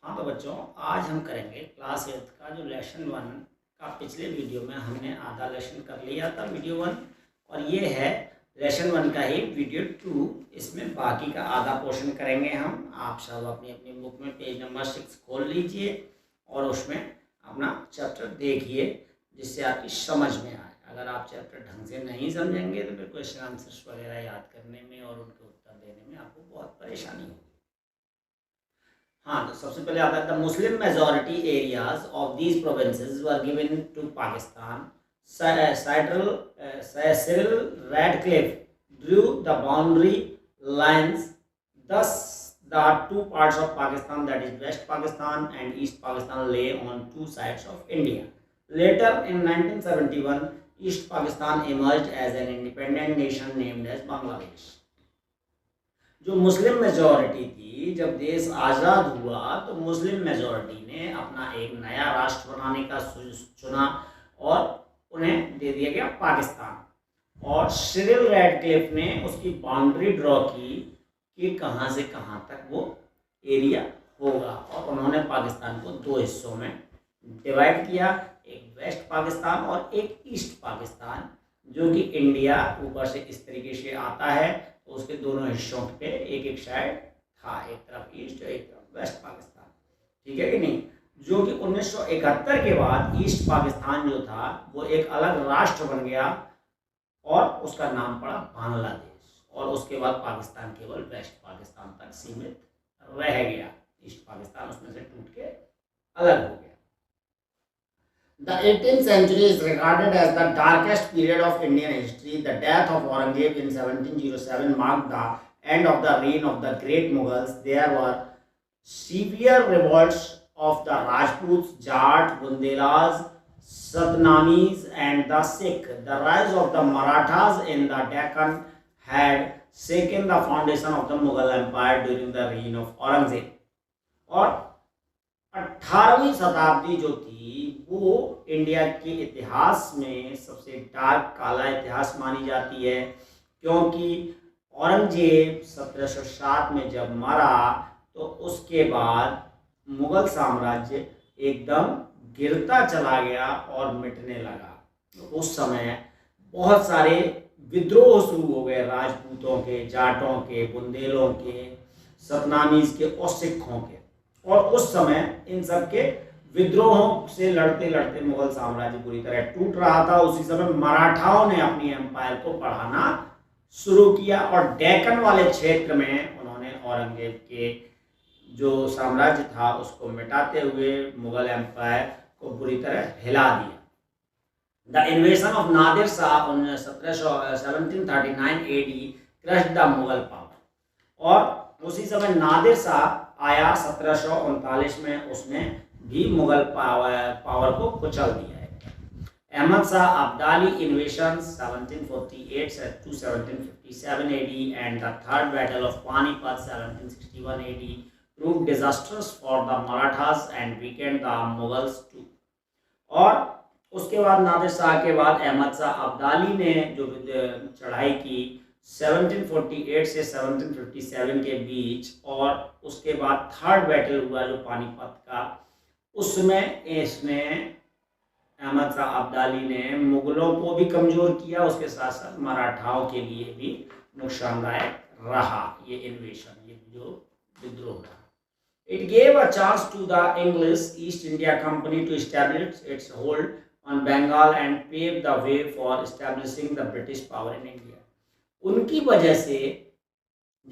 हाँ तो बच्चों, आज हम करेंगे क्लास 8 का जो लेसन 1 का पिछले वीडियो में हमने आधा लेसन कर लिया था वीडियो 1, और ये है लेसन 1 का ही वीडियो 2। इसमें बाकी का आधा पोर्शन करेंगे हम। आप सब अपनी अपनी बुक में पेज नंबर 6 खोल लीजिए और उसमें अपना चैप्टर देखिए, जिससे आपकी समझ में आए। अगर आप चैप्टर ढंग से नहीं समझेंगे तो फिर क्वेश्चन आंसर्स वगैरह याद करने में और उनके उत्तर देने में आपको बहुत परेशानी होगी। हाँ, तो सबसे पहले आता है the Muslim majority areas of these provinces were given to Pakistan. Cyril Radcliffe drew the boundary lines. Thus, the two parts of Pakistan, that is West Pakistan and East Pakistan, lay on two sides of India. Later, in 1971, East Pakistan emerged as an independent nation named as Bangladesh. जो Muslim majority थी, जब देश आज़ाद हुआ तो Muslim majority ने अपना एक नया राष्ट्र बनाने का चुना और उन्हें दे दिया गया पाकिस्तान। और सिरिल रैडक्लिफ ने उसकी बाउंड्री ड्रॉ की कि कहाँ से कहाँ तक वो एरिया होगा, और उन्होंने पाकिस्तान को दो हिस्सों में डिवाइड किया, एक वेस्ट पाकिस्तान और एक ईस्ट पाकिस्तान, जो कि इंडिया ऊपर से इस तरीके से आता है। तो उसके दोनों हिस्सों पे एक एक साइड था, एक तरफ ईस्ट और एक तरफ वेस्ट पाकिस्तान, ठीक है कि नहीं। जो कि 1971 के बाद ईस्ट पाकिस्तान जो था वो एक अलग राष्ट्र बन गया और उसका नाम पड़ा बांग्लादेश, और उसके बाद पाकिस्तान केवल वेस्ट पाकिस्तान तक सीमित रह गया। ईस्ट पाकिस्तान उसमें से टूट के अलग हो गया। The 18th century is regarded as the darkest period of Indian history. The death of Aurangzeb in 1707 marked the end of the reign of the great Mughals. There were severe revolts of the Rajputs, Jat, Bundelas, Satnamis and the Sikh. The rise of the Marathas in the Deccan had shaken the foundation of the Mughal Empire during the reign of Aurangzeb. और 18वीं शताब्दी जो थी वो India के इतिहास में सबसे dark काला इतिहास मानी जाती है, क्योंकि औरंगजेब 1707 में जब मरा तो उसके बाद मुगल साम्राज्य एकदम गिरता चला गया और मिटने लगा। तो उस समय बहुत सारे विद्रोह शुरू हो गए, राजपूतों के, जाटों के, बुंदेलों के, सतनामीज के और सिखों के। और उस समय इन सब के विद्रोहों से लड़ते लड़ते मुगल साम्राज्य पूरी तरह टूट रहा था। उसी समय मराठाओं ने अपनी एम्पायर को बढ़ाना शुरू किया और डेक्कन वाले क्षेत्र में उन्होंने औरंगजेब के जो साम्राज्य था उसको मिटाते हुए मुगल एम्पायर को बुरी तरह हिला दिया। The इन्वेशन of Nadir Shah 1739 AD crushed the Mughal power. और उसी समय नादिर शाह आया 1739 में, उसने भी मुगल पावर को कुचल दिया है। Ahmad Shah Abdali इन्वेशन 1748 to 1757 AD and the third battle of Panipat 1761 AD proved disastrous for the Marathas and weakened the Mughals too। और उसके बाद नादिर शाह के बाद अहमद शाह अब्दाली ने जो चढ़ाई की 1748 से 1757 के बीच, और उसके बाद थर्ड बैटल हुआ जो पानीपत का, उसमें इसने अहमद शाह अब्दाली ने मुगलों को भी कमज़ोर किया, उसके साथ साथ मराठाओं के लिए भी नुकसानदायक रहा ये इन्वेशन, ये जो विद्रोह रहा। It gave a chance to the English East India Company to establish its hold on Bengal and pave the way for establishing the British power in India। उनकी वजह से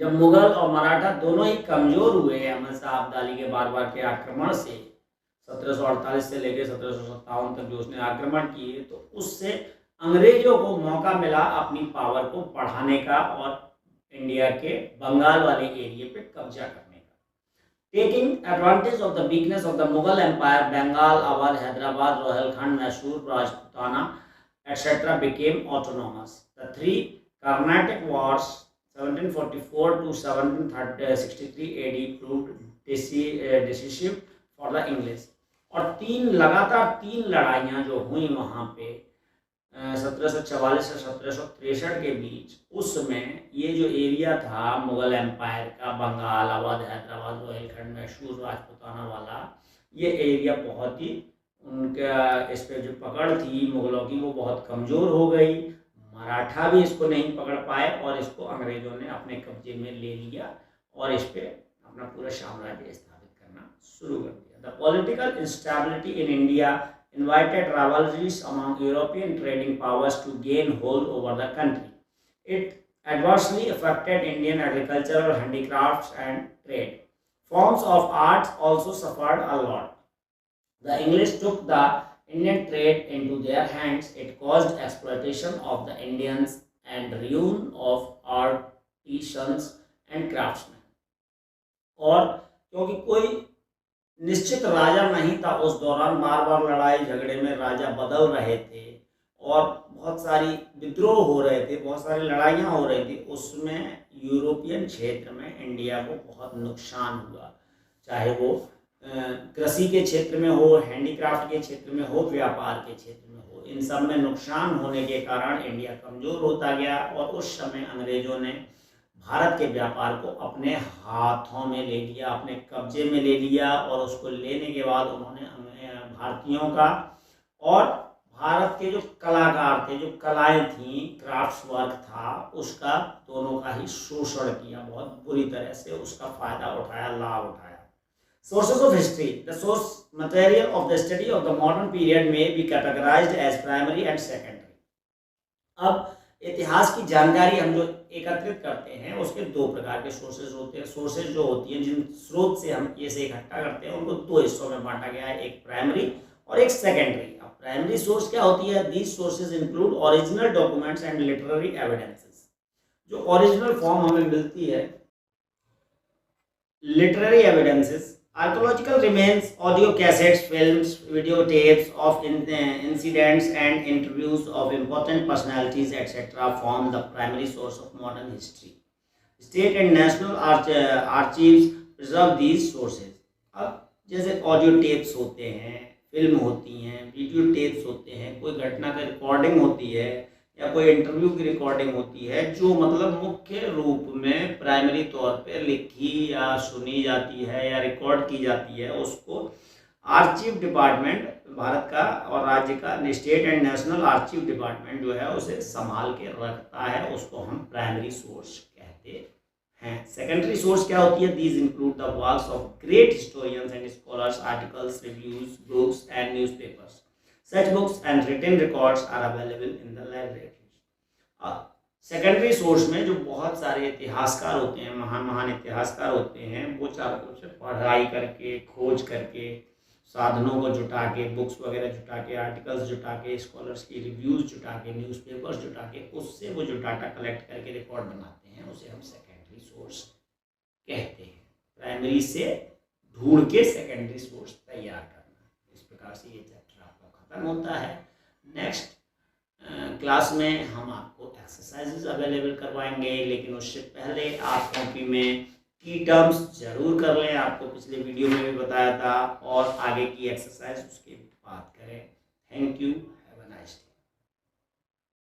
जब मुगल और मराठा दोनों ही कमज़ोर हुए अहमद शाह अब्दाली के बार बार के आक्रमण से, 1748 से लेकर 1757 तक जो उसने आक्रमण किए, तो उससे अंग्रेजों को मौका मिला अपनी पावर को बढ़ाने का और इंडिया के बंगाल वाले एरिया पे कब्जा करने का। Taking advantage of the weakness of the Mughal empire, Bengal, Awadh, Hyderabad, Rohilkhand, Mysore, Rajputana etc. became autonomous। The three Carnatic Wars 1744 to 1763 AD proved decisive for the English। और लगातार तीन लड़ाइयाँ जो हुई वहाँ पे 1744 से 1763 के बीच, उसमें ये जो एरिया था मुग़ल एम्पायर का, बंगाल, अवध, हैदराबाद, रोहिलखंड, मैसूर, राजपूताना वाला, ये एरिया बहुत ही उनका इस पर जो पकड़ थी मुग़लों की वो बहुत कमज़ोर हो गई। मराठा भी इसको नहीं पकड़ पाए और इसको अंग्रेज़ों ने अपने कब्जे में ले लिया और इस पर अपना पूरा साम्राज्य स्थापित करना शुरू कर दिया। The political instability in India invited rivalries among European trading powers to gain hold over the country. It adversely affected Indian agricultural handicrafts and trade. Forms of art also suffered a lot. The English took the Indian trade into their hands. It caused exploitation of the Indians and ruin of artisans and craftsmen. और क्योंकि कोई निश्चित राजा नहीं था उस दौरान, बार बार लड़ाई झगड़े में राजा बदल रहे थे और बहुत सारी विद्रोह हो रहे थे, बहुत सारी लड़ाइयाँ हो रही थी, उसमें यूरोपियन क्षेत्र में इंडिया को बहुत नुकसान हुआ, चाहे वो कृषि के क्षेत्र में हो, हैंडीक्राफ्ट के क्षेत्र में हो, व्यापार के क्षेत्र में हो। इन सब में नुकसान होने के कारण इंडिया कमज़ोर होता गया और उस समय अंग्रेज़ों ने भारत के व्यापार को अपने हाथों में ले लिया, अपने कब्जे में ले लिया और उसको लेने के बाद उन्होंने भारतीयों का और भारत के जो कलाकार थे, जो कलाएं थीं, क्राफ्ट्स वर्क था, उसका दोनों का ही शोषण किया, बहुत बुरी तरह से उसका फ़ायदा उठाया, लाभ उठाया। Sources of history. The source material of the study of the modern period may be categorized as primary and secondary. अब इतिहास की जानकारी हम जो एकत्रित करते हैं उसके दो प्रकार के सोर्सेज होते हैं। सोर्सेज जो होती हैं, जिन स्रोत से हम ये से इकट्ठा करते हैं, उनको दो हिस्सों में बांटा गया है, एक प्राइमरी और एक सेकेंडरी। अब प्राइमरी सोर्स क्या होती है? These sources include original documents and literary evidences. जो ओरिजिनल फॉर्म हमें मिलती है, literary evidences, archaeological remains, audio cassettes, films, videotapes of incidents and interviews of important personalities, etc. form the primary source of modern history. State and national archives preserve these sources. अब जैसे audio tapes होते हैं, film होती हैं, video tapes होते हैं, कोई घटना की रिकॉर्डिंग होती है या कोई इंटरव्यू की रिकॉर्डिंग होती है, जो मतलब मुख्य रूप में प्राइमरी तौर पे लिखी या सुनी जाती है या रिकॉर्ड की जाती है, उसको आर्चिव डिपार्टमेंट भारत का और राज्य का state and national archive department जो है उसे संभाल के रखता है, उसको हम प्राइमरी सोर्स कहते हैं। सेकेंडरी सोर्स क्या होती है? These include the works of great historians and scholars, articles, reviews, books and newspapers. Such books and written records are available in the libraries. Secondary source में जो बहुत सारे इतिहासकार होते हैं, महान महान इतिहासकार होते हैं, वो चारों तरफ से पढ़ाई करके, खोज करके, साधनों को जुटा के, बुक्स वगैरह जुटा के, आर्टिकल्स जुटा के, स्कॉलर्स की रिव्यूज़ जुटा के, न्यूज़पेपर्स जुटा के, उससे वो जो डाटा कलेक्ट करके रिकॉर्ड बनाते हैं, उसे हम सेकेंडरी सोर्स कहते हैं। प्राइमरी से ढूंढ के सेकेंडरी सोर्स तैयार करना, इस प्रकार से ये खत्म होता है। नेक्स्ट क्लास में हम आपको एक्सरसाइजेज अवेलेबल करवाएंगे, लेकिन उससे पहले आप कॉपी में की टर्म्स जरूर कर लें, आपको पिछले वीडियो में भी बताया था, और आगे की एक्सरसाइज उसके बाद करें। Thank you.